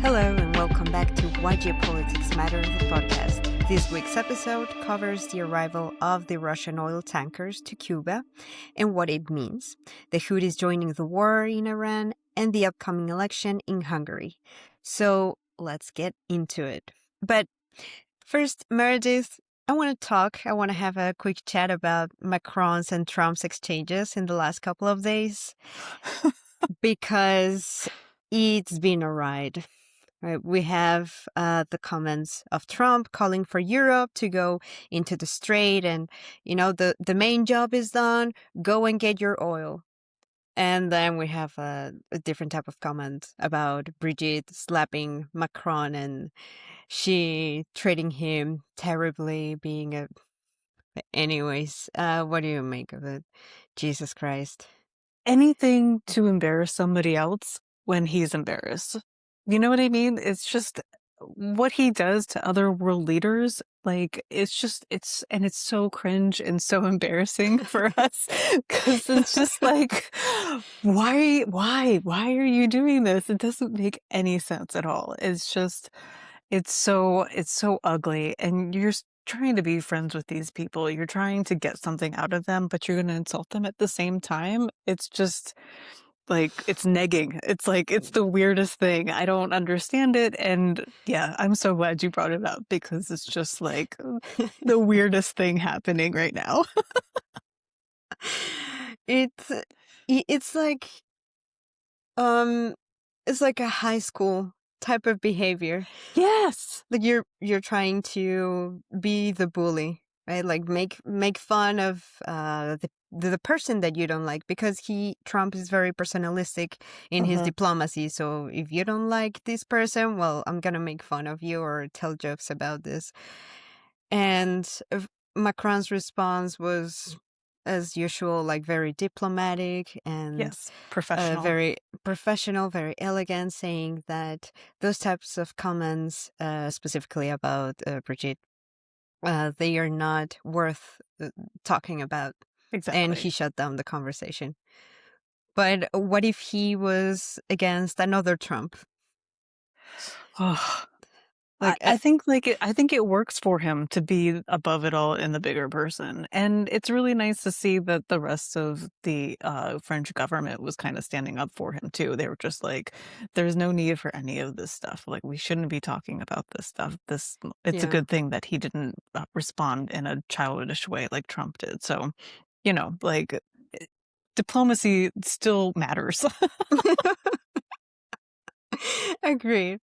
Hello and welcome back to Why Geopolitics Matter, the podcast. This week's episode covers the arrival of the Russian oil tankers to Cuba and what it means, the Houthis joining the war in Iran, and the upcoming election in Hungary. So let's get into it. But first, Meredith, I want to have a quick chat about Macron's and Trump's exchanges in the last couple of days because it's been a ride. Right, we have the comments of Trump calling for Europe to go into the strait and, the main job is done, go and get your oil. And then we have a different type of comment about Brigitte slapping Macron and she treating him terribly, being a... Anyways, what do you make of it? Jesus Christ. Anything to embarrass somebody else when he's embarrassed. You know what I mean? It's just what he does to other world leaders. Like, it's so cringe and so embarrassing for us because it's just like, why are you doing this? It doesn't make any sense at all. It's so ugly. And you're trying to be friends with these people. You're trying to get something out of them, but you're going to insult them at the same time. It's just like, it's negging. It's like, it's the weirdest thing. I don't understand it. And yeah, I'm so glad you brought it up because it's just like the weirdest thing happening right now. It's like it's like a high school type of behavior. Yes. Like you're trying to be the bully, right? Like make fun of the person that you don't like, because Trump is very personalistic in his diplomacy. So if you don't like this person, well, I'm gonna make fun of you or tell jokes about this. And Macron's response was, as usual, like very diplomatic and Yes, professional. very professional, very elegant, saying that those types of comments, specifically about Brigitte, they are not worth talking about. Exactly. And he shut down the conversation. But what if he was against another Trump? Oh, Like, I think it works for him to be above it all in the bigger person. And it's really nice to see that the rest of the French government was kind of standing up for him too. They were just like, there's no need for any of this stuff. Like, we shouldn't be talking about this stuff. It's a good thing that he didn't respond in a childish way like Trump did. So, like, diplomacy still matters. Agreed.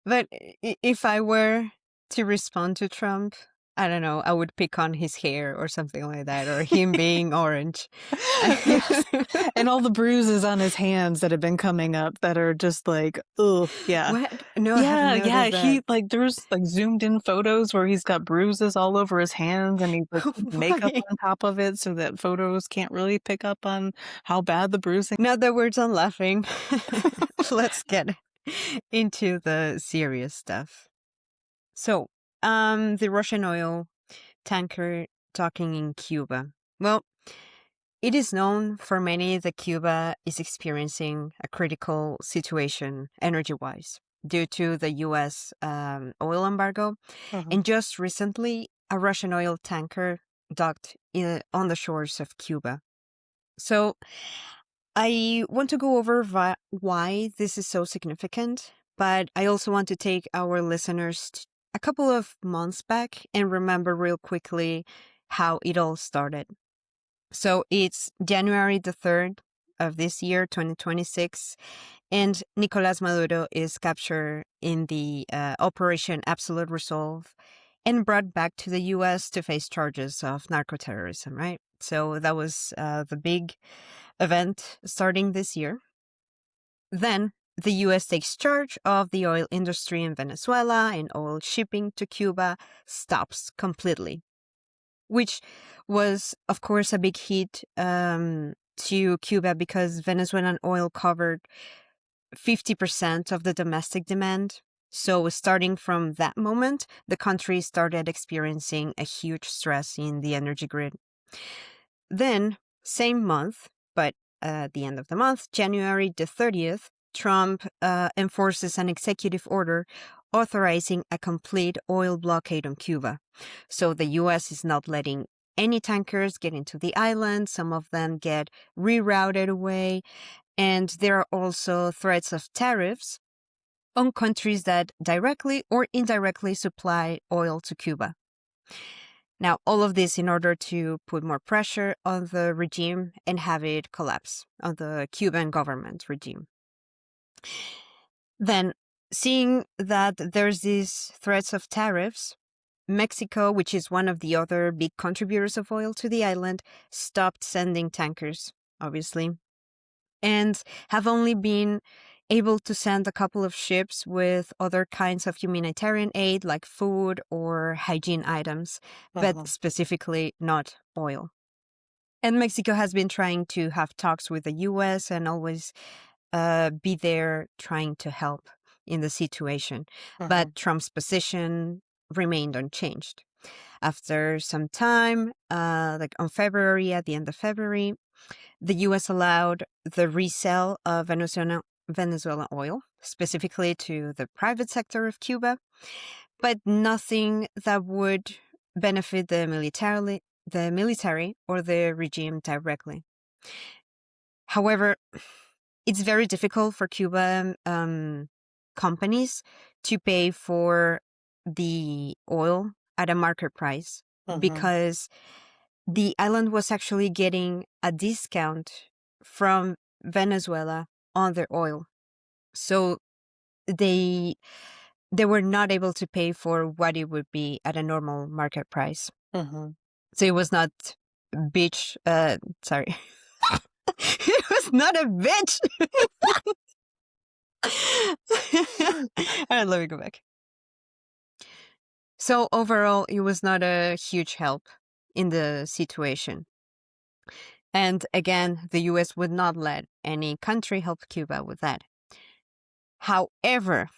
But if I were to respond to Trump, I don't know, I would pick on his hair or something like that, or him being orange. Yes. And all the bruises on his hands that have been coming up that are just like, oh, yeah. What? No, I haven't noticed that. He, like, there's like zoomed in photos where he's got bruises all over his hands and he puts makeup on top of it so that photos can't really pick up on how bad the bruising. Now that we're done laughing, let's get into the serious stuff. So, the Russian oil tanker docking in Cuba. Well, it is known for many that Cuba is experiencing a critical situation energy-wise due to the U.S. Oil embargo. And just recently, a Russian oil tanker docked on the shores of Cuba. So I want to go over why this is so significant, but I also want to take our listeners a couple of months back and remember real quickly how it all started. So it's January the 3rd of this year, 2026, and Nicolás Maduro is captured in the Operation Absolute Resolve and brought back to the U.S. to face charges of narcoterrorism, right? So that was the big event starting this year. Then the U.S. takes charge of the oil industry in Venezuela, and oil shipping to Cuba stops completely, which was, of course, a big hit to Cuba because Venezuelan oil covered 50% of the domestic demand. So starting from that moment, the country started experiencing a huge stress in the energy grid. Then, same month, but at the end of the month, January the 30th, Trump enforces an executive order authorizing a complete oil blockade on Cuba. So the U.S. is not letting any tankers get into the island. Some of them get rerouted away. And there are also threats of tariffs on countries that directly or indirectly supply oil to Cuba. Now, all of this in order to put more pressure on the regime and have it collapse, on the Cuban government regime. Then, seeing that there's these threats of tariffs, Mexico, which is one of the other big contributors of oil to the island, stopped sending tankers, obviously, and have only been able to send a couple of ships with other kinds of humanitarian aid like food or hygiene items, but specifically not oil. And Mexico has been trying to have talks with the US and always be there trying to help in the situation. But Trump's position remained unchanged. After some time, like on February, at the end of February, the U.S. allowed the resale of Venezuelan oil, specifically to the private sector of Cuba, but nothing that would benefit the military or the regime directly. However, it's very difficult for Cuban companies to pay for the oil at a market price because the island was actually getting a discount from Venezuela on their oil. So they were not able to pay for what it would be at a normal market price. So it was not bitch. Sorry. It was not a bitch. All right, let me go back. So overall, it was not a huge help in the situation. And again, the US would not let any country help Cuba with that. However,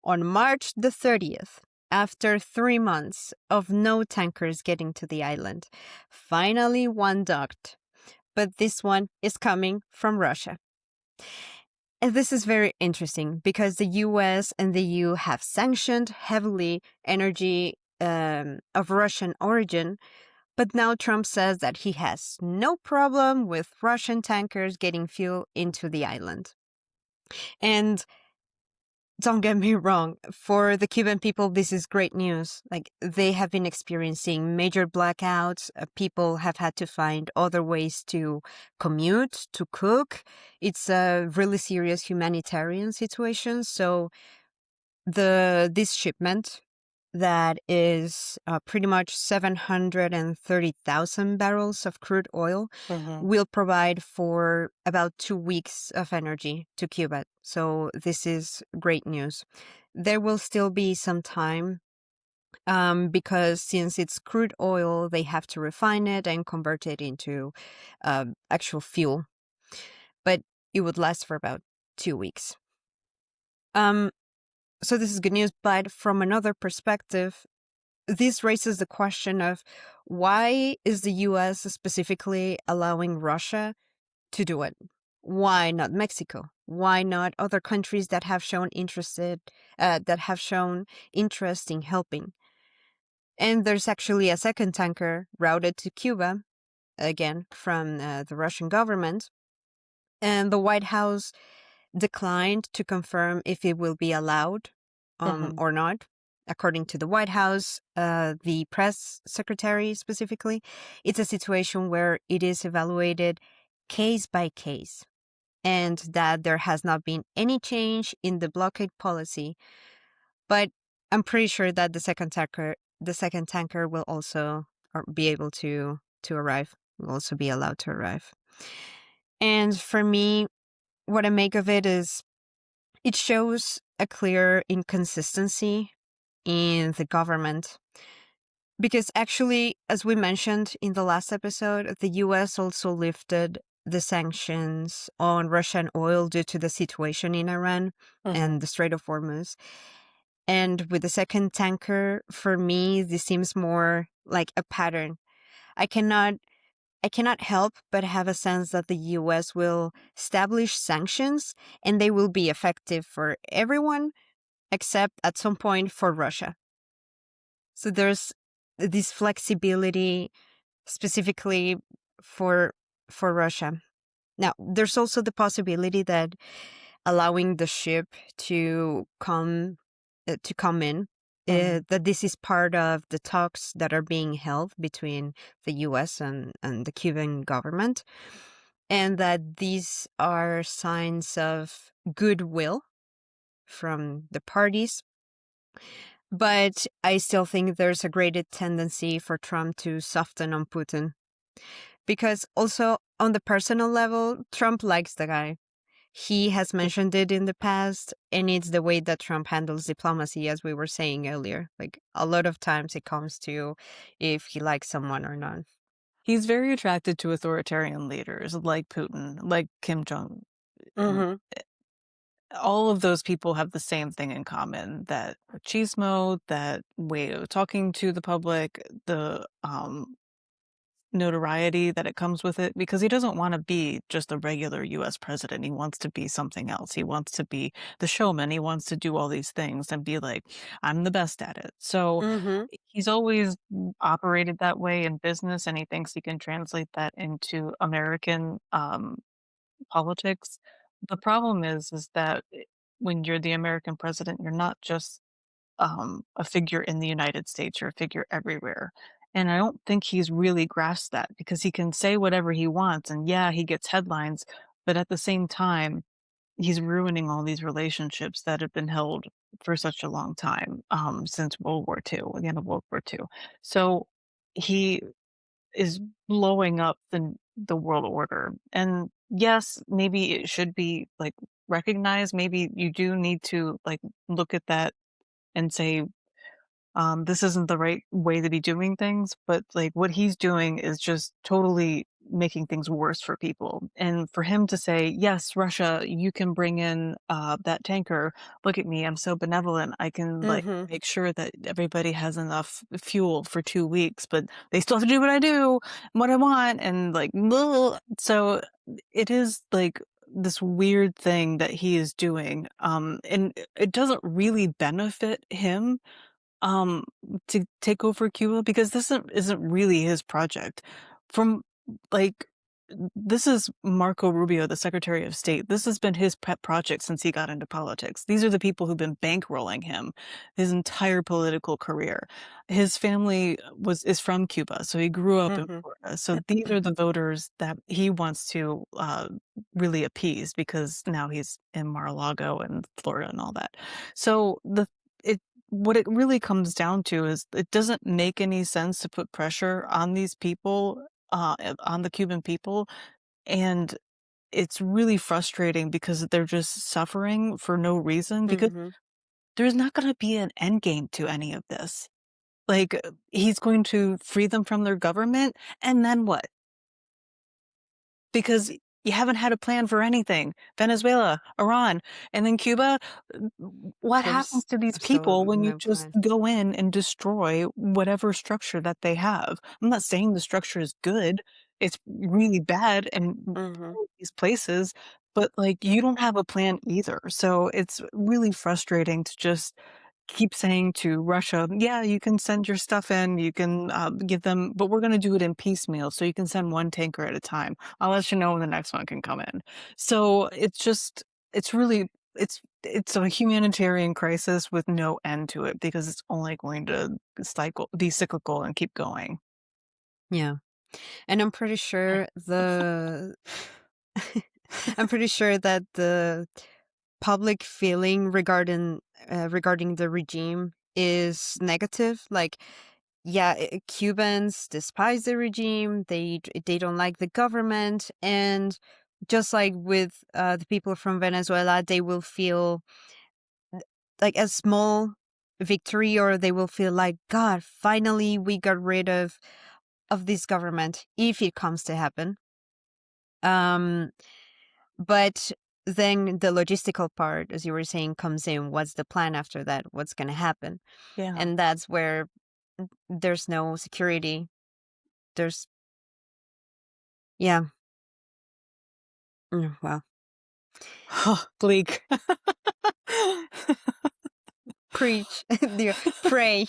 on March the 30th, after 3 months of no tankers getting to the island, finally one docked. But this one is coming from Russia. And this is very interesting because the US and the EU have sanctioned heavily energy of Russian origin. But now Trump says that he has no problem with Russian tankers getting fuel into the island. And don't get me wrong, for the Cuban people, this is great news. Like, they have been experiencing major blackouts. People have had to find other ways to commute, to cook. It's a really serious humanitarian situation. So this shipment that is pretty much 730,000 barrels of crude oil will provide for about 2 weeks of energy to Cuba. So this is great news. There will still be some time because since it's crude oil, they have to refine it and convert it into actual fuel. But it would last for about 2 weeks. So this is good news, but from another perspective, this raises the question of why is the U.S. specifically allowing Russia to do it? Why not Mexico? Why not other countries that have shown interest in helping? And there's actually a second tanker routed to Cuba, again from the Russian government, and the White House declined to confirm if it will be allowed or not. According to the White House, the press secretary specifically, it's a situation where it is evaluated case by case and that there has not been any change in the blockade policy. But I'm pretty sure that the second tanker will also be able to arrive, will also be allowed to arrive. And for me, what I make of it is it shows a clear inconsistency in the government. Because actually, as we mentioned in the last episode, the US also lifted the sanctions on Russian oil due to the situation in Iran and the Strait of Hormuz. And with the second tanker, for me, this seems more like a pattern. I cannot I cannot help but have a sense that the US will establish sanctions and they will be effective for everyone except at some point for Russia. So there's this flexibility specifically for Russia. Now, there's also the possibility that allowing the ship to come in, that this is part of the talks that are being held between the US and the Cuban government, and that these are signs of goodwill from the parties. But I still think there's a greater tendency for Trump to soften on Putin. Because also on the personal level, Trump likes the guy. He has mentioned it in the past, and it's the way that Trump handles diplomacy, as we were saying earlier. Like, a lot of times it comes to if he likes someone or not. He's very attracted to authoritarian leaders like Putin, like Kim Jong. And Mm-hmm. all of those people have the same thing in common, that machismo, that way of talking to the public, the notoriety that it comes with it, because he doesn't want to be just a regular US president. He wants to be something else. He wants to be the showman. He wants to do all these things and be like, I'm the best at it. So Mm-hmm. he's always operated that way in business, and he thinks he can translate that into American politics. The problem is that when you're the American president, you're not just a figure in the United States, or a figure everywhere. And I don't think he's really grasped that, because he can say whatever he wants, and yeah, he gets headlines, but at the same time, he's ruining all these relationships that have been held for such a long time, since World War II, the end of World War II. So he is blowing up the world order. And yes, maybe it should be like recognized. Maybe you do need to like look at that and say, this isn't the right way to be doing things, but like what he's doing is just totally making things worse for people. And for him to say, yes, Russia, you can bring in that tanker. Look at me, I'm so benevolent. I can like Mm-hmm. make sure that everybody has enough fuel for 2 weeks, but they still have to do what I do and what I want. And like, blah. So it is like this weird thing that he is doing. And it doesn't really benefit him um, to take over Cuba, because this isn't really his project. From like this is Marco Rubio, the Secretary of State. This has been his pet project since he got into politics. These are the people who've been bankrolling him his entire political career. His family is from Cuba, so he grew up in Mm-hmm. Florida. So these are the voters that he wants to really appease, because now he's in Mar-a-Lago and Florida and all that. So it what it really comes down to is it doesn't make any sense to put pressure on these people, on the Cuban people, and it's really frustrating because they're just suffering for no reason, because Mm-hmm. there's not gonna be an end game to any of this. Like, he's going to free them from their government, and then what? Because you haven't had a plan for anything. Venezuela, Iran, and then Cuba. What happens There's to these people absolutely when you no just plan. go in and destroy whatever structure that they have? I'm not saying the structure is good. It's really bad in Mm-hmm. these places, but like you don't have a plan either. So it's really frustrating to just keep saying to Russia, yeah, you can send your stuff in, you can give them, but we're going to do it in piecemeal. So you can send one tanker at a time. I'll let you know when the next one can come in. So it's just, it's really, it's a humanitarian crisis with no end to it, because it's only going to be cyclical and keep going. Yeah. And I'm pretty sure I'm pretty sure that the public feeling regarding the regime is negative. Like, yeah, Cubans despise the regime. They don't like the government, and just like with the people from Venezuela, they will feel like a small victory, or they will feel like, God, finally we got rid of this government, if it comes to happen. Um, but then the logistical part, as you were saying, comes in. What's the plan after that? What's going to happen? Yeah. And that's where there's no security. There's Yeah. Well, Bleak. preach, dear, pray.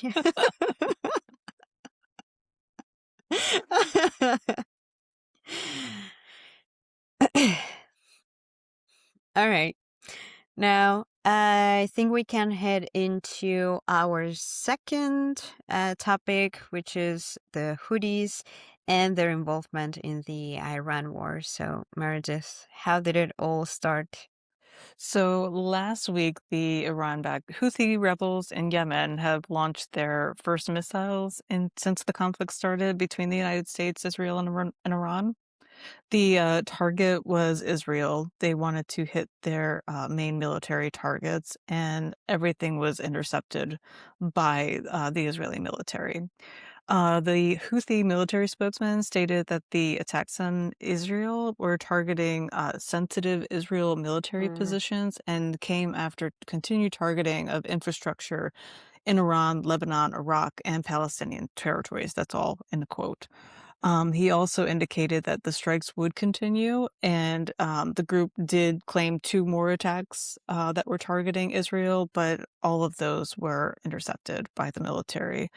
All right. Now, I think we can head into our second topic, which is the Houthis and their involvement in the Iran war. So, Meredith, how did it all start? So last week, the Iran-backed Houthi rebels in Yemen have launched their first missiles since the conflict started between the United States, Israel, and Iran. The target was Israel. They wanted to hit their main military targets, and everything was intercepted by the Israeli military. The Houthi military spokesman stated that the attacks on Israel were targeting sensitive Israel military Mm, positions and came after continued targeting of infrastructure in Iran, Lebanon, Iraq, and Palestinian territories. That's all in the quote. He also indicated that the strikes would continue, and the group did claim two more attacks that were targeting Israel, but all of those were intercepted by the military.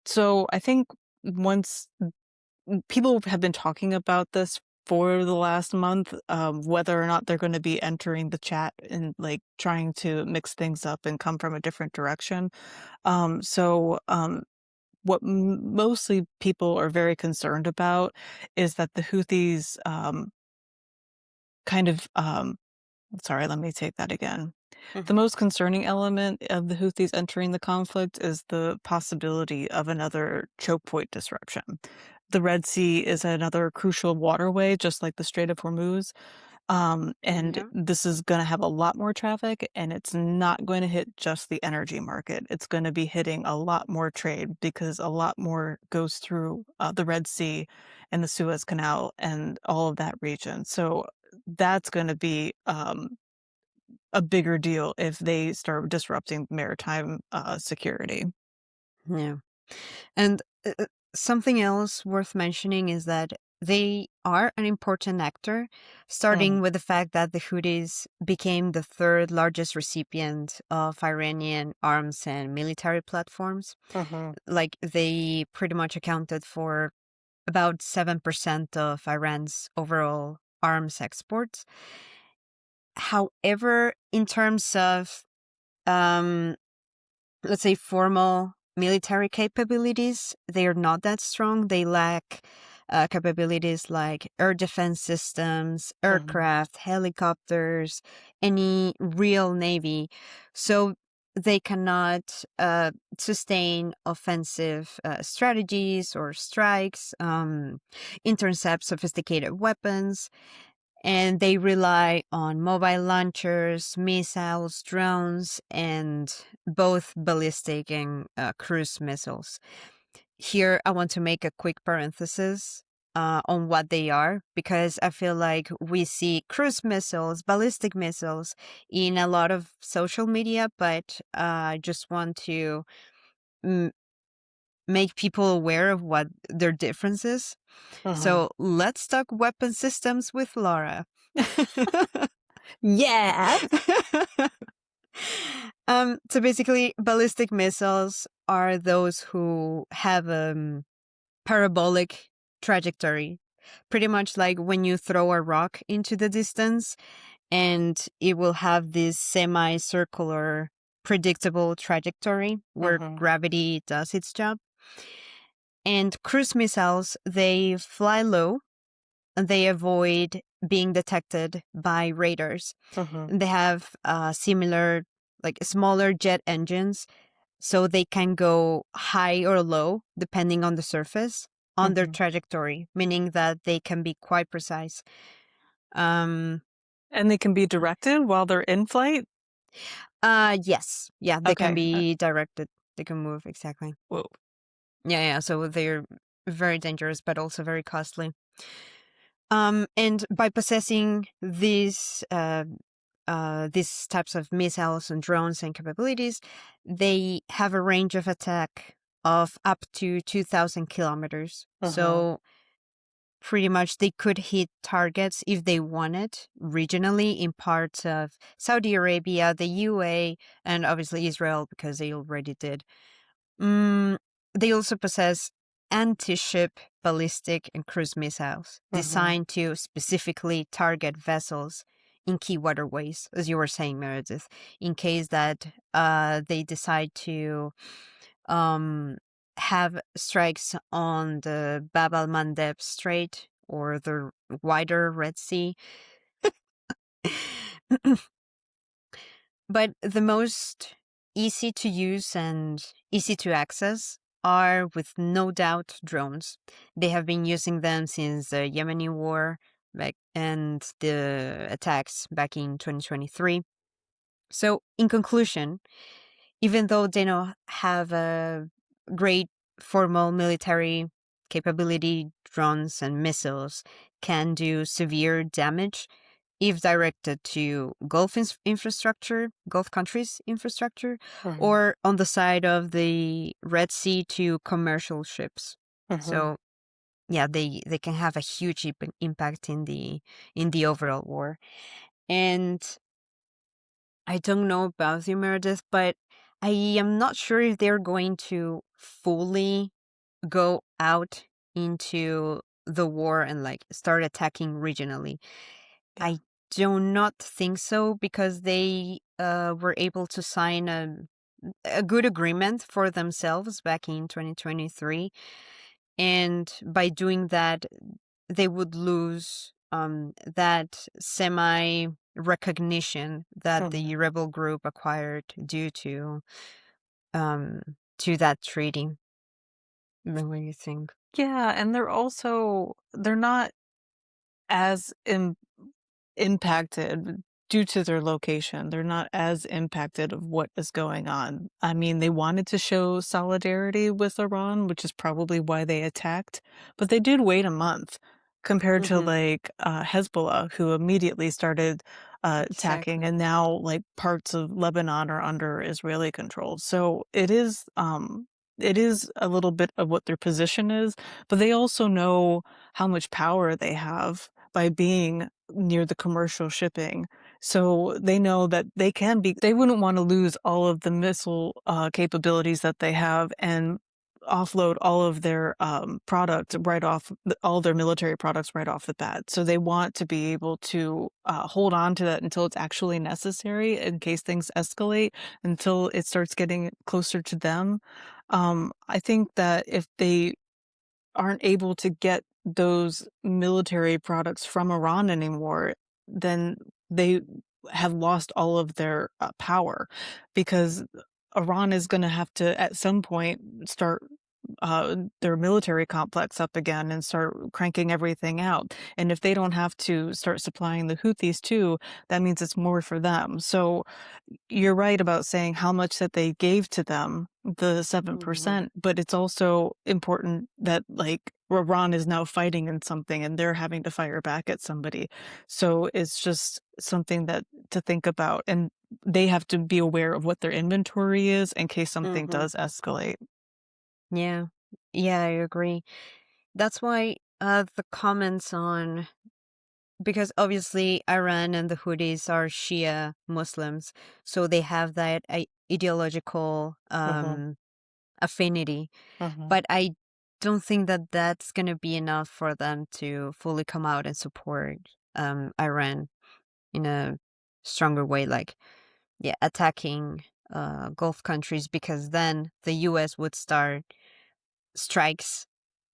So I think once people have been talking about this for the last month, whether or not they're going to be entering the chat and like trying to mix things up and come from a different direction. What mostly people are very concerned about is that the Houthis kind of sorry, let me take that again. The mhm. most concerning element of the Houthis entering the conflict is the possibility of another choke point disruption. The Red Sea is another crucial waterway, just like the Strait of Hormuz. And Yeah. this is going to have a lot more traffic, and it's not going to hit just the energy market. It's going to be hitting a lot more trade because a lot more goes through the Red Sea and the Suez Canal and all of that region. So that's going to be a bigger deal if they start disrupting maritime security. Yeah. And something else worth mentioning is that they are an important actor, starting Mhm, with the fact that the Houthis became the third largest recipient of Iranian arms and military platforms. mhm, Like, they pretty much accounted for about 7% of Iran's overall arms exports. However, in terms of um, let's say, formal military capabilities, they are not that strong. They lack capabilities like air defense systems, mhm, aircraft, helicopters, any real navy. So they cannot sustain offensive strategies or strikes, intercept sophisticated weapons, and they rely on mobile launchers, missiles, drones, and both ballistic and cruise missiles. Here, I want to make a quick parenthesis on what they are, because I feel like we see cruise missiles, ballistic missiles in a lot of social media, but I just want to mm, make people aware of what their difference is. mhm. So let's talk weapon systems with Laura. Yeah. So basically, ballistic missiles are those who have a parabolic trajectory, pretty much like when you throw a rock into the distance, and it will have this semicircular, predictable trajectory where Mhm, gravity does its job. And cruise missiles, they fly low and they avoid being detected by radars. mhm, They have similar, like smaller jet engines, so they can go high or low depending on the surface on their mhm. trajectory, meaning that they can be quite precise. Um, And they can be directed while they're in flight? yes, yeah, they can Okay. be directed. They can move exactly. Whoa. Yeah, yeah. So they're very dangerous, but also very costly. And by possessing these types of missiles and drones and capabilities, they have a range of attack of up to 2,000 kilometers. Mhm, So pretty much they could hit targets if they wanted regionally in parts of Saudi Arabia, the UAE, and obviously Israel because they already did. Mm, they also possess anti-ship ballistic and cruise missiles Mm-hmm. designed to specifically target vessels in key waterways, as you were saying, Meredith, in case that they decide to um, have strikes on the Bab al Mandeb Strait or the wider Red Sea. But the most easy to use and easy to access are, with no doubt, drones. They have been using them since the Yemeni war back and the attacks back in 2023. So, in conclusion, even though they don't have a great formal military capability, drones and missiles can do severe damage if directed to Gulf countries' infrastructure, Mm-hmm. or on the side of the Red Sea to commercial ships. Mm-hmm. So yeah, they can have a huge impact in the overall war. And I don't know about you, Meredith, but I am not sure if they're going to fully go out into the war and like start attacking regionally. Yeah. I do not think so because they were able to sign a good agreement for themselves back in 2023. And by doing that, they would lose that semi recognition that Mm-hmm. the rebel group acquired due um, to that treaty. What do you think? Yeah, and they're not as impacted due to their location. They're not as impacted of what is going on. I mean, they wanted to show solidarity with Iran, which is probably why they attacked, but they did wait a month compared to Mm-hmm. like Hezbollah, who immediately started attacking, Exactly. and now like parts of Lebanon are under Israeli control. So it is a little bit of what their position is, but they also know how much power they have by being near the commercial shipping. So they know that they wouldn't want to lose all of the missile capabilities that they have and offload all of their products right off, all their military products right off the bat. So they want to be able to hold on to that until it's actually necessary in case things escalate, until it starts getting closer to them. I think that if they aren't able to get those military products from Iran anymore, then they have lost all of their power, because Iran is going to have to at some point start their military complex up again and start cranking everything out. And if they don't have to start supplying the Houthis too, that means it's more for them. So you're right about saying how much that they gave to them, the Mm-hmm. 7%, but it's also important that like Iran is now fighting in something and they're having to fire back at somebody. So it's just something that to think about, and they have to be aware of what their inventory is in case something Mm-hmm. does escalate. Yeah. Yeah, I agree. That's why the comments on, because obviously Iran and the Houthis are Shia Muslims, so they have that ideological Mhm, affinity. mhm. But I don't think that that's going to be enough for them to fully come out and support Iran in a stronger way, like yeah, attacking Gulf countries, because then the U.S. would start strikes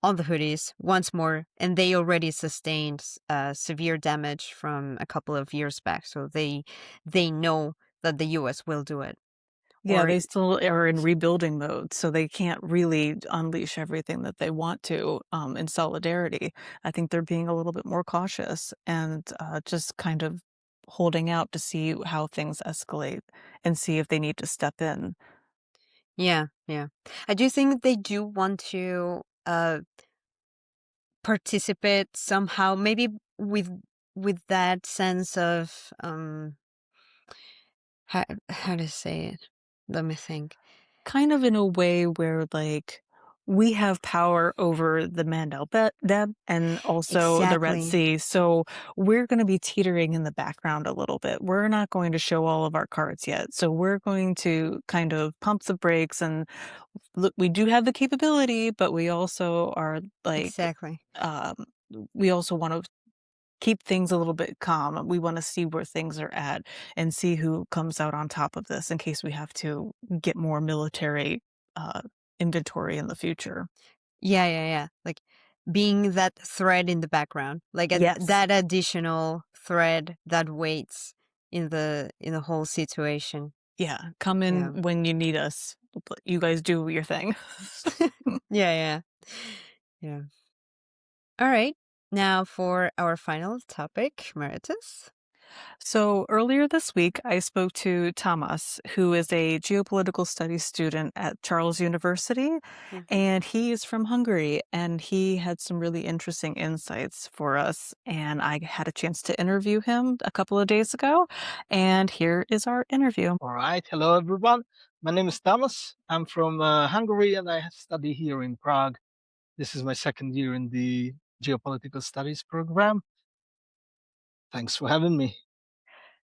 on the Houthis once more, and they already sustained severe damage from a couple of years back, so they know that the U.S. will do it. Yeah, Or they still are in rebuilding mode, so they can't really unleash everything that they want to, in solidarity. I think they're being a little bit more cautious and just kind of holding out to see how things escalate and see if they need to step in. yeah, yeah, I do think they do want to participate somehow, maybe with that sense of how to say it. Let me think. Kind of in a way where, like, we have power over the Mandel Deb and also the Red Exactly. Sea. So we're going to be teetering in the background a little bit. We're not going to show all of our cards yet. So we're going to kind of pump the brakes and look, we do have the capability, but we also are like, Exactly. um, we also want to keep things a little bit calm. We want to see where things are at and see who comes out on top of this in case we have to get more military uh, inventory in the future. Yeah, yeah, yeah. Like being that thread in the background, like Yes. that additional thread that waits in the whole situation. Yeah. Come Yeah. in when you need us. You guys do your thing. Yeah, yeah. Yeah. All right. Now for our final topic, Meritus. So earlier this week, I spoke to Thomas, who is a geopolitical studies student at Charles University, Hmm. and he is from Hungary, and he had some really interesting insights for us. And I had a chance to interview him a couple of days ago, and here is our interview. All right. Hello, everyone. My name is Thomas. I'm from Hungary and I study here in Prague. This is my second year in the Geopolitical Studies program. Thanks for having me.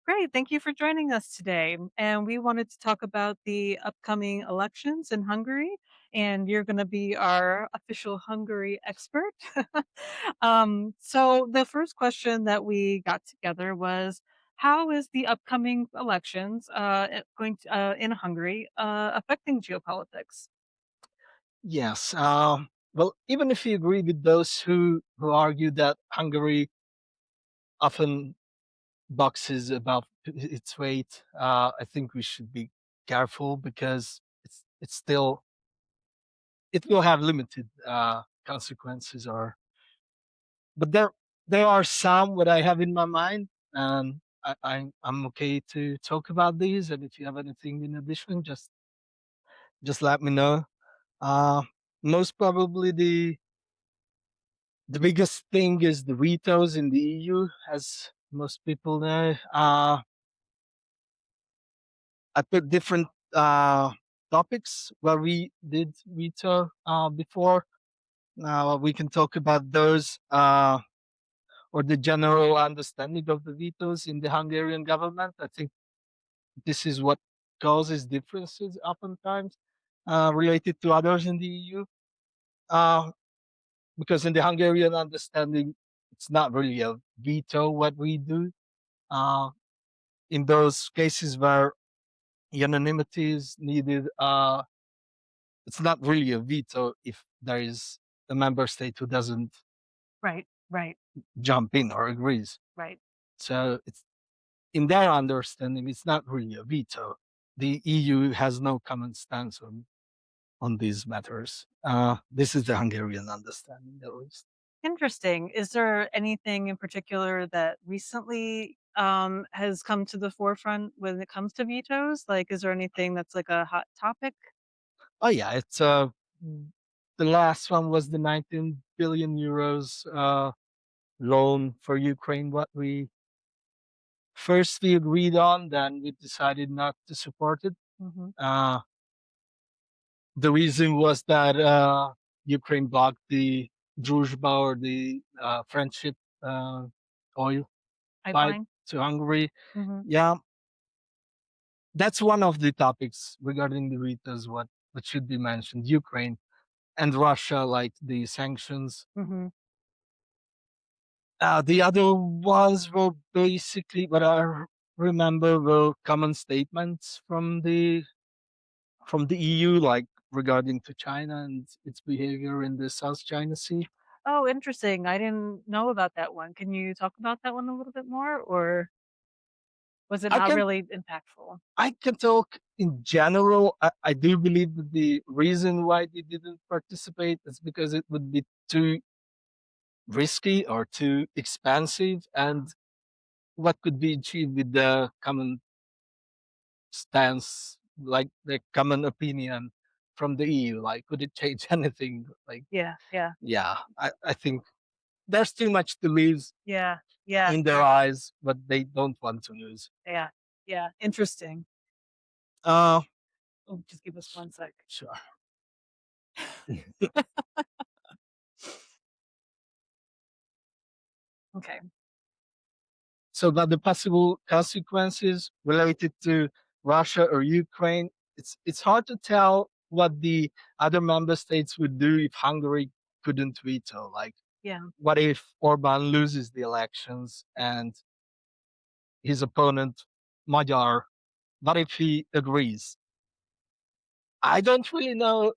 Great. Thank you for joining us today. And we wanted to talk about the upcoming elections in Hungary. And you're going to be our official Hungary expert. So, the first question that we got together was, how is the upcoming elections in Hungary affecting geopolitics? Yes. Well, even if you agree with those who argue that Hungary often boxes above its weight, I think we should be careful because it's still it will have limited consequences or but there are some what I have in my mind, and I'm okay to talk about these. And if you have anything in addition, just let me know. Uh, Most probably the biggest thing is the vetoes in the EU, as most people know. I put different topics where we did veto before. We can talk about those. Or the general understanding of the vetoes in the Hungarian government. I think this is what causes differences oftentimes related to others in the EU. Uh, because in the Hungarian understanding, it's not really a veto what we do. Uh, in those cases where unanimity is needed, it's not really a veto if there is a member state who doesn't Right, right, jump in or agrees. right. So it's in their understanding, it's not really a veto. The EU has no common stance on these matters. This is the Hungarian understanding, at least. Interesting. Is there anything in particular that recently has come to the forefront when it comes to vetoes? Like, is there anything that's like a hot topic? Oh yeah, it's the last one was the 19 billion euros loan for Ukraine. What we agreed on, then we decided not to support it. Hmm. Uh, the reason was that Ukraine blocked the Druzhba or the friendship oil pipe Pipeline? to Hungary. Hmm. Yeah, that's one of the topics regarding the vetoes. What should be mentioned: Ukraine and Russia, like the sanctions. Hmm. The other ones were basically what I remember were common statements from the EU, like regarding to China and its behavior in the South China Sea. Oh, interesting. I didn't know about that one. Can you talk about that one a little bit more, or was it I not can really impactful? I can talk in general. I do believe that the reason why they didn't participate is because it would be too risky or too expensive, and what could be achieved with the common stance, like the common opinion from the EU. Like, could it change anything? Like, Yeah, yeah, yeah, I think there's too much to lose yeah, yeah, in their eyes, but they don't want to lose. yeah, yeah. Interesting. Uh, Oh, just give us one sec. sure. Okay. So that the possible consequences related to Russia or Ukraine, it's hard to tell what the other member states would do if Hungary couldn't veto. Like, Yeah. what if Orban loses the elections and his opponent, Magyar, what if he agrees? I don't really know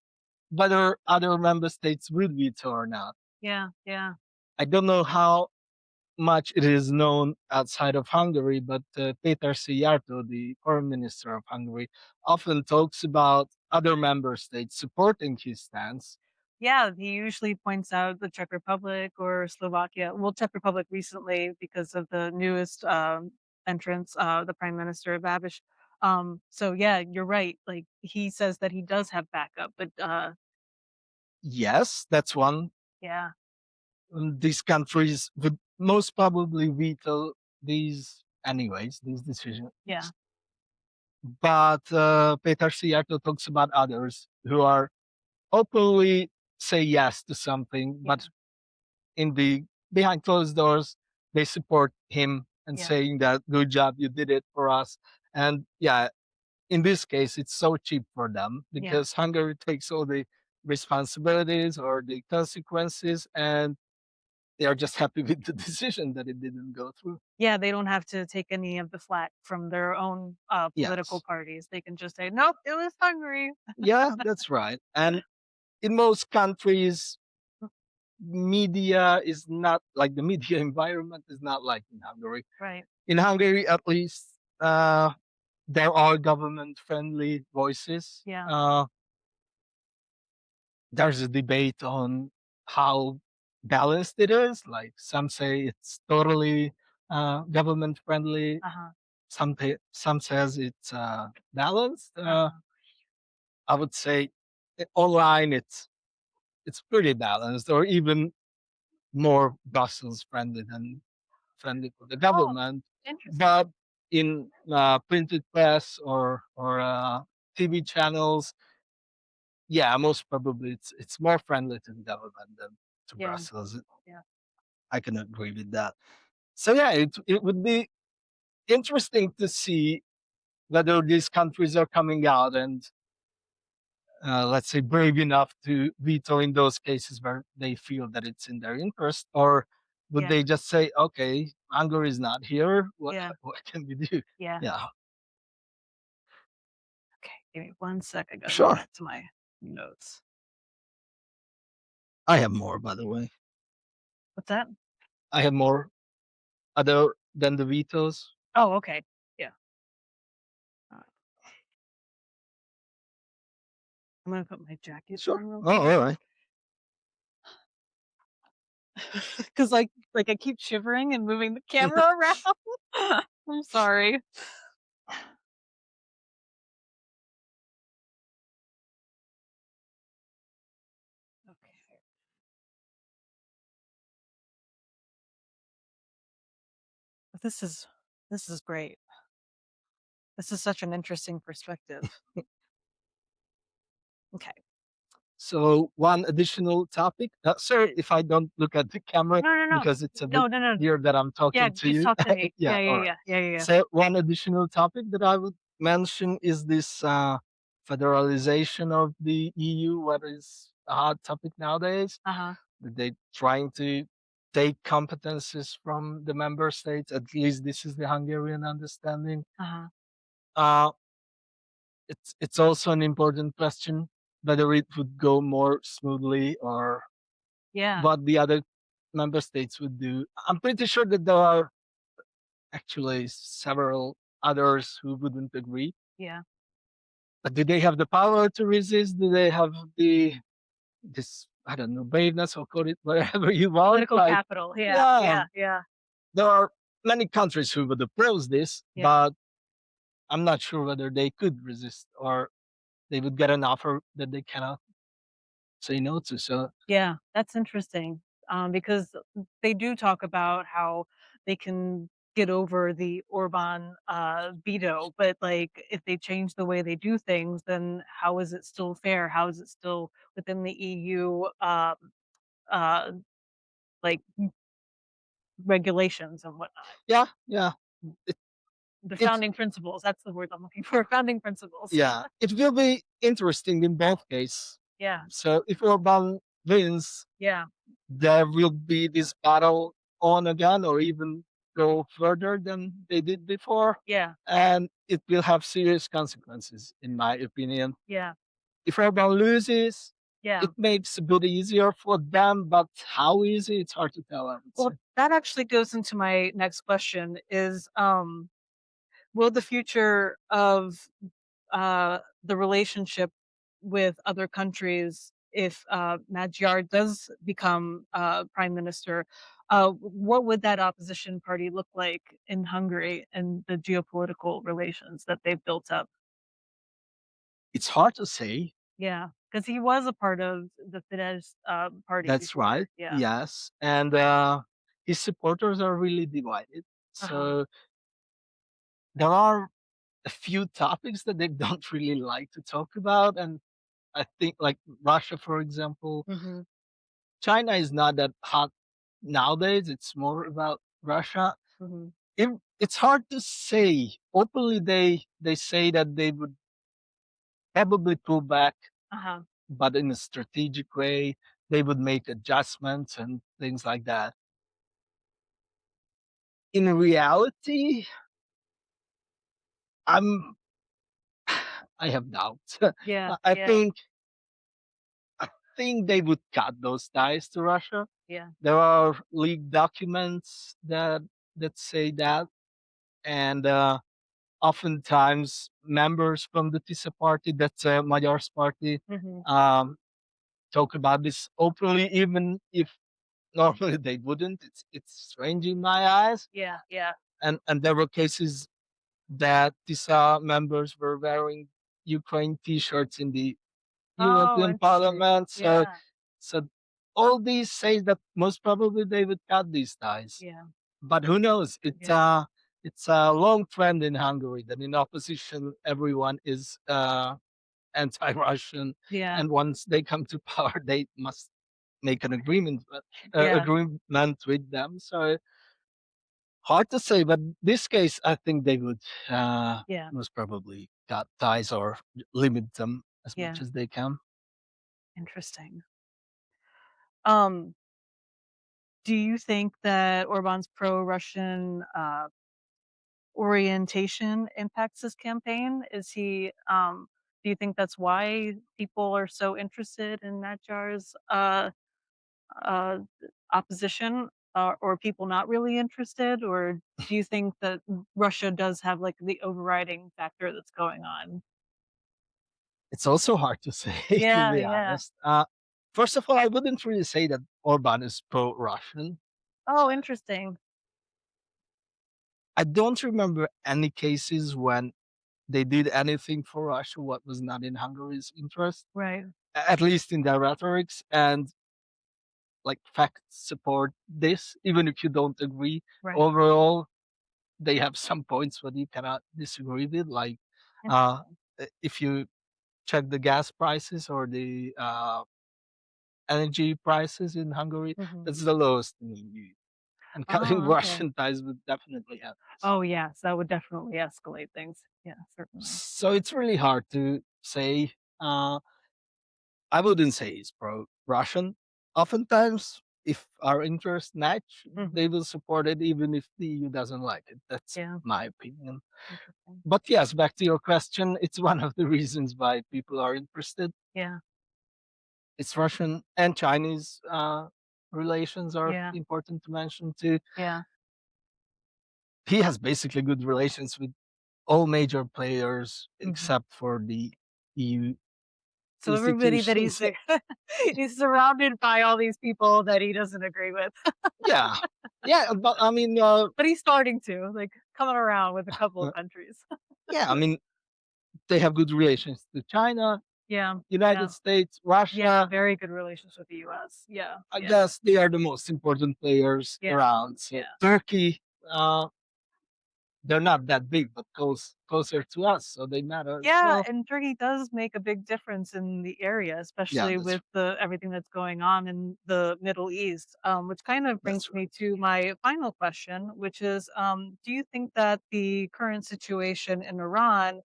whether other member states would veto or not. Yeah. Yeah. I don't know how much it is known outside of Hungary, but Péter Szijjártó, the foreign minister of Hungary, often talks about other member states supporting his stance. Yeah, he usually points out the Czech Republic or Slovakia. Well, Czech Republic recently because of the newest entrance, the Prime Minister Babiš. So yeah, you're right. Like he says that he does have backup, but Yes, that's one. yeah, These countries would most probably veto these anyways, these decisions. yeah, But Péter Szijjártó talks about others who are openly say yes to something, yeah, but in the behind closed doors, they support him and yeah, saying that good job, you did it for us. And yeah, in this case, it's so cheap for them yeah, because Hungary takes all the responsibilities or the consequences, and they are just happy with the decision that it didn't go through. yeah. They don't have to take any of the flack from their own political Yes. parties. They can just say, "Nope, it was Hungary." Yeah, that's right. And in most countries, media is not like the media environment is not like in Hungary. Right. In Hungary, at least, uh, there are government friendly voices. Yeah. There's a debate on how balanced it is. Like some say it's totally government friendly. Uh huh. Some says it's balanced. Uh huh. I would say online it's pretty balanced, or even more Brussels friendly than friendly for the Oh, government. interesting. But in printed press or TV channels, yeah, most probably it's more friendly to the government than to Yeah. Brussels. Yeah. I can agree with that. So yeah, it would be interesting to see whether these countries are coming out and let's say brave enough to veto in those cases where they feel that it's in their interest, or would Yeah. they just say, okay, Hungary is not here, what Yeah. what can we do? Yeah. Yeah, Okay, give me one sec. I gotta go sure. back to my notes. I have more, by the way. What's that? I have more other than the vetoes. Oh, okay. Yeah. All right. I'm gonna put my jacket Sure. on real Oh, quick all right. because like I keep shivering and moving the camera around. I'm sorry. Okay. This is this is great. This is such an interesting perspective. Okay. So one additional topic. Sorry if I don't look at the camera No, no, no. because it's a bit No, no, no. weird that I'm Yeah, talking to just you. talk to me. Yeah, Yeah, all yeah, right. yeah. Yeah, yeah, yeah. So one additional topic that I would mention is this federalization of the EU. What is a hot topic nowadays? Uh-huh. That they trying to take competences from the member states. At least this is the Hungarian understanding. Uh-huh. Uh, it's also an important question whether it would go more smoothly or Yeah. what the other member states would do. I'm pretty sure that there are actually several others who wouldn't agree. Yeah. But do they have the power to resist? Do they have the this I don't know braveness or call it whatever you want? Political Like capital. Yeah, yeah, yeah, yeah, there are many countries who would oppose this, yeah. but I'm not sure whether they could resist or they would get an offer that they cannot say no to. So Yeah, that's interesting, because they do talk about how they can get over the Orban veto. But like, if they change the way they do things, then how is it still fair? How is it still within the EU uh, like regulations and whatnot? Yeah, yeah. It, The it's founding principles. That's the word I'm looking for. Founding principles. yeah. It will be interesting in both cases. Yeah. So if Orban wins, Yeah. there will be this battle on again, or even go further than they did before, Yeah. and it will have serious consequences, in my opinion. Yeah. If Orban loses, Yeah. it makes a bit easier for them, but how easy, it's hard to tell, I would Well, say. that actually goes into my next question is will the future of the relationship with other countries if Magyar does become prime minister, what would that opposition party look like in Hungary and the geopolitical relations that they've built up? It's hard to say. Yeah, because he was a part of the Fidesz party That's before. right. Yeah. Yes. And his supporters are really divided. Uh huh. So there are a few topics that they don't really like to talk about. And I think, like Russia, for example, Hmm. China is not that hot nowadays. It's more about Russia. Hmm. It's hard to say. Openly, they say that they would probably pull back, Uh huh. but in a strategic way. They would make adjustments and things like that. In reality, I'm I have doubts. Yeah. I Yeah. think they would cut those ties to Russia. Yeah. There are leaked documents that say that, and oftentimes members from the TISA party, that's Magyar's party, Hmm. um, talk about this openly, even if normally they wouldn't. It's strange in my eyes, Yeah. Yeah. and there were cases that TISA members were wearing Ukraine T-shirts in the Oh, European interesting. Parliament. So, Yeah. so all these say that most probably they would cut these ties. Yeah. But who knows? Yeah. It's a long trend in Hungary that in opposition everyone is anti-Russian, Yeah. and once they come to power, they must make an Yeah. agreement with them. So hard to say, but this case, I think they would Yeah. most probably cut ties or limit them as much Yeah. as they can. Interesting. Um, do you think that Orban's pro-Russian orientation impacts his campaign? Is he? Do you think that's why people are so interested in Nagyar's uh, opposition, or people not really interested, or do you think that Russia does have like the overriding factor that's going on? It's also hard to say, to Yeah. be Yeah. honest. First of all, I wouldn't really say that Orban is pro-Russian. Oh, interesting. I don't remember any cases when they did anything for Russia what was not in Hungary's interest, Right. at least in their rhetorics. And like facts support this, even if you don't agree. Right. Overall, they have some points that you cannot disagree with. Like, uh, Interesting. if you check the gas prices or the energy prices in Hungary, Hmm. that's the lowest in the EU. And cutting Oh, okay. Russian ties would definitely help this. Oh, yes, that would definitely escalate things. Yeah, certainly. So it's really hard to say. Uh, I wouldn't say he's pro-Russian. Oftentimes, if our interests match, Mhm. they will support it even if the EU doesn't like it. That's Yeah, my opinion. interesting. But yes, back to your question, it's one of the reasons why people are interested. Yeah, It's Russian and Chinese relations are yeah, important to mention too. yeah. He has basically good relations with all major players Mhm. except for the EU So everybody that institutions. he's surrounded by all these people that he doesn't agree with, Yeah, yeah, but I mean, but he's starting to, like, coming around with a couple of countries. yeah, I mean, they have good relations to China, Yeah, yeah, United States, yeah, Russia. very good relations with the US. Yeah, I yeah, guess they are the most important players yeah, around. So yeah, Turkey, uh, they're not that big, but closer to us, so they matter as Yeah, well. and Turkey does make a big difference in the area, Yeah, especially with the everything that's going on in the Middle East. Which kind of brings that's me right. to my final question, which is, do you think that the current situation in Iran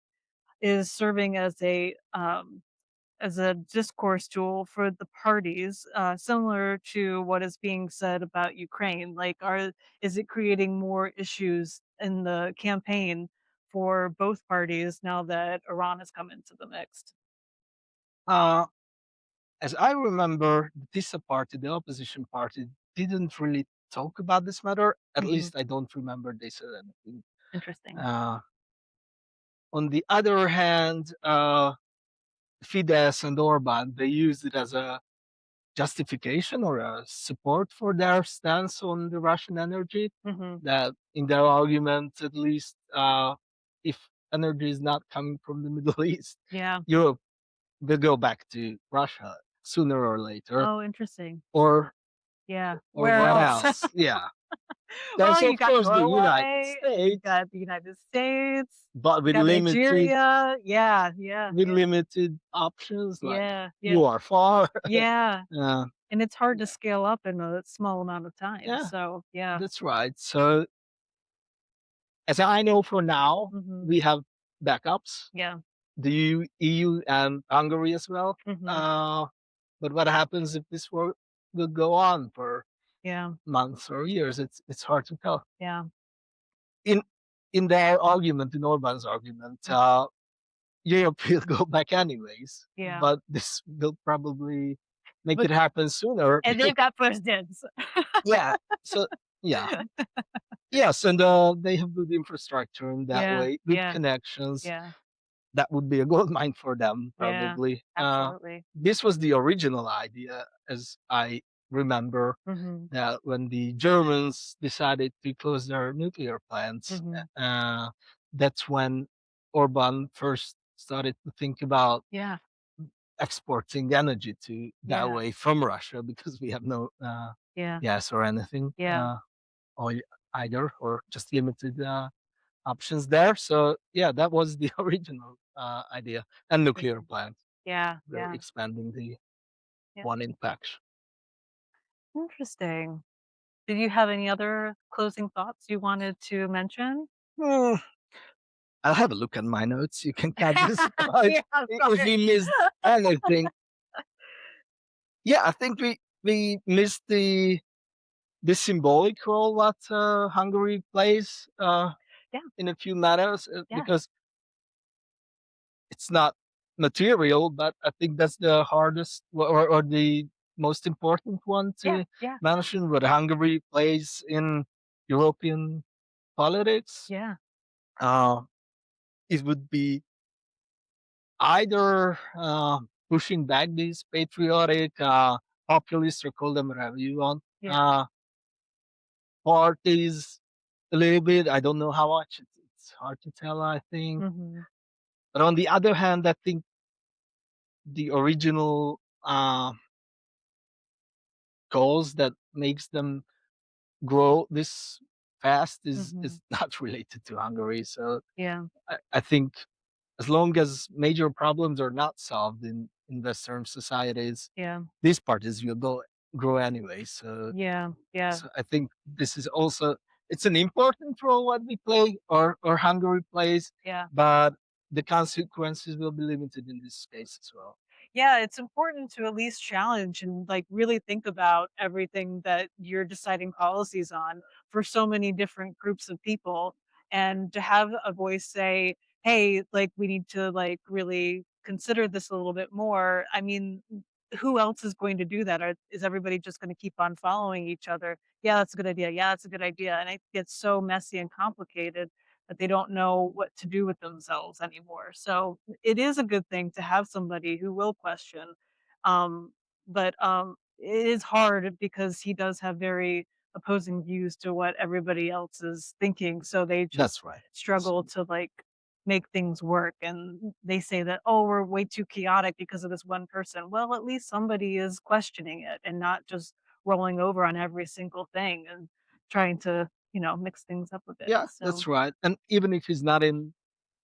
is serving as a discourse tool for the parties, similar to what is being said about Ukraine? Like, is it creating more issues in the campaign for both parties now that Iran has come into the mix? Uh, as I remember, the TISA party, the opposition party, didn't really talk about this matter. At Hmm. least I don't remember they said anything. Interesting. Uh, on the other hand, Fidesz and Orban, they used it as a justification or a support for their stance on the Russian energy. Hmm. That in their argument, at least, if energy is not coming from the Middle East, Yeah. Europe will go back to Russia sooner or later. Oh, interesting. Or Yeah. or Where what else? else? Yeah, Well, there's you of got course the United Norway, you States, got the United States, but got Nigeria. Yeah, yeah, with yeah, limited options. Like yeah, yeah, you are far. yeah. uh, And it's hard to yeah, scale up in a small amount of time. yeah, So, yeah. that's right. So as I know for now, Mhm. we have backups, Yeah. the EU and Hungary as well. Mhm. Uh, but what happens if this war will go on for Yeah. months or years? It's hard to tell. Yeah. In in their argument, in Orban's argument, Mm. Europe will go back anyways, Yeah. but this will probably make But it happen sooner. and they've got presidents. Yeah. So yeah, yes, and they have good infrastructure in that Yeah. way, good Yeah. connections. Yeah. That would be a gold mine for them, Yeah. probably. Absolutely. This was the original idea, as I remember, Mhm. that when the Germans decided to close their nuclear plants, Mhm. that's when Orban first started to think about Yeah. exporting energy to that Yeah. way from Russia because we have no Yeah. gas or anything, Yeah. oil either, or just limited options there. So yeah, that was the original idea. And nuclear Interesting. plants. Yeah. They're Yeah. expanding the Yeah. one in Pax. Interesting. Did you have any other closing thoughts you wanted to mention? Hmm, I'll have a look at my notes. You can catch this part Yeah, if sorry. we missed anything. Yeah, I think we missed the symbolic role that Hungary plays Yeah. in a few matters Yeah. because it's not material, but I think that's the hardest or the most important one Yeah. to Yeah. mention. What Hungary plays in European politics. Yeah. Uh, it would be either pushing back these patriotic, populist, or call them whatever you want, Yeah. uh, parties a little bit. I don't know how much. It's hard to tell, I think. Mhm. But on the other hand, I think the original goals that makes them grow this fast is Mhm. not related to Hungary. So Yeah. I think as long as major problems are not solved in Western societies, Yeah. these parties will grow anyway. So Yeah. Yeah. so I think this is also it's an important role what we play or Hungary plays, Yeah. but the consequences will be limited in this case as well. Yeah, it's important to at least challenge and like really think about everything that you're deciding policies on for so many different groups of people and to have a voice say, "Hey, like we need to like really consider this a little bit more." I mean, who else is going to do that? Is everybody just going to keep on following each other? Yeah, that's a good idea. Yeah, that's a good idea. And it gets so messy and complicated that they don't know what to do with themselves anymore. So it is a good thing to have somebody who will question. Um, but it is hard because he does have very opposing views to what everybody else is thinking. So they just That's right. struggle to like make things work. And they say that, oh, we're way too chaotic because of this one person. Well, at least somebody is questioning it and not just rolling over on every single thing and trying to mix things up a bit. Yeah, So that's right. And even if he's not in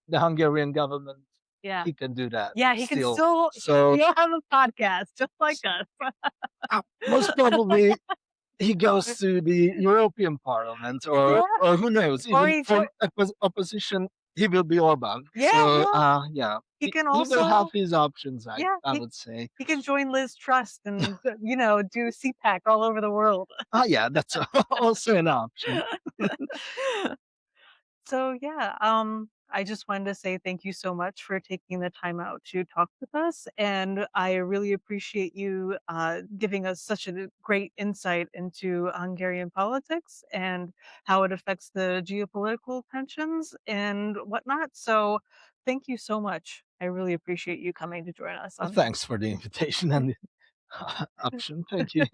the Hungarian government, yeah, he can do that. yeah, he can Still. still So have a podcast just like us. most probably he goes to the European Parliament, Yeah, or who knows, or even from opposition, he will be Orban. yeah, So well, yeah, he can he will have also his options. yeah, I would say. he can join Liz Truss and do CPAC all over the world. Yeah, that's also an option. So yeah, I just wanted to say thank you so much for taking the time out to talk with us, and I really appreciate you giving us such a great insight into Hungarian politics and how it affects the geopolitical tensions and whatnot. So thank you so much. I really appreciate you coming to join us on. Thanks for the invitation and the option. Thank you.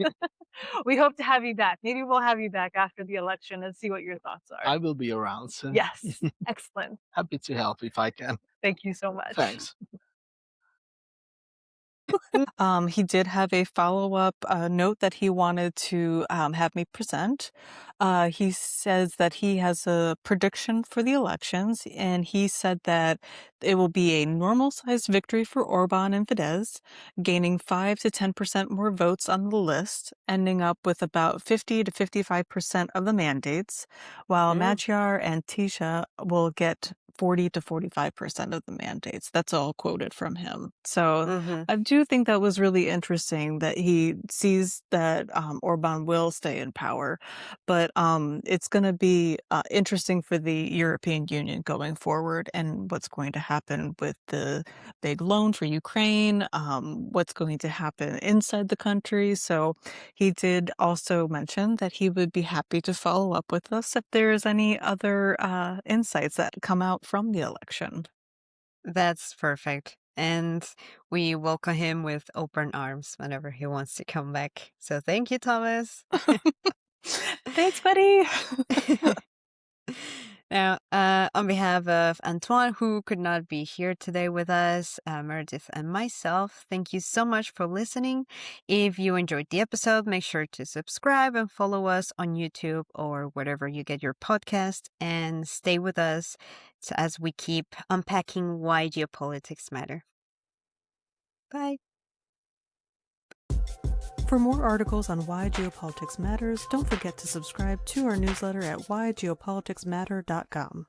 We hope to have you back. Maybe we'll have you back after the election and see what your thoughts are. I will be around, so Yes, excellent. happy to help if I can. Thank you so much. Thanks. He did have a follow-up note that he wanted to have me present. He says that he has a prediction for the elections, and he said that it will be a normal-sized victory for Orban and Fidesz, gaining 5 to 10% more votes on the list, ending up with about 50 to 55% of the mandates, while Magyar and Tisha will get 40 to 45% of the mandates. That's all quoted from him. So I do think that was really interesting that he sees that Orban will stay in power, but it's going to be interesting for the European Union going forward and what's going to happen with the big loan for Ukraine, what's going to happen inside the country. So he did also mention that he would be happy to follow up with us if there's any other insights that come out from the election. That's perfect. And we welcome him with open arms whenever he wants to come back. So thank you, Thomas. Thanks, buddy. Now, on behalf of Antoine, who could not be here today with us, Meredith and myself, thank you so much for listening. If you enjoyed the episode, make sure to subscribe and follow us on YouTube or wherever you get your podcast, and stay with us as we keep unpacking why geopolitics matter. Bye. For more articles on why geopolitics matters, don't forget to subscribe to our newsletter at whygeopoliticsmatter.com.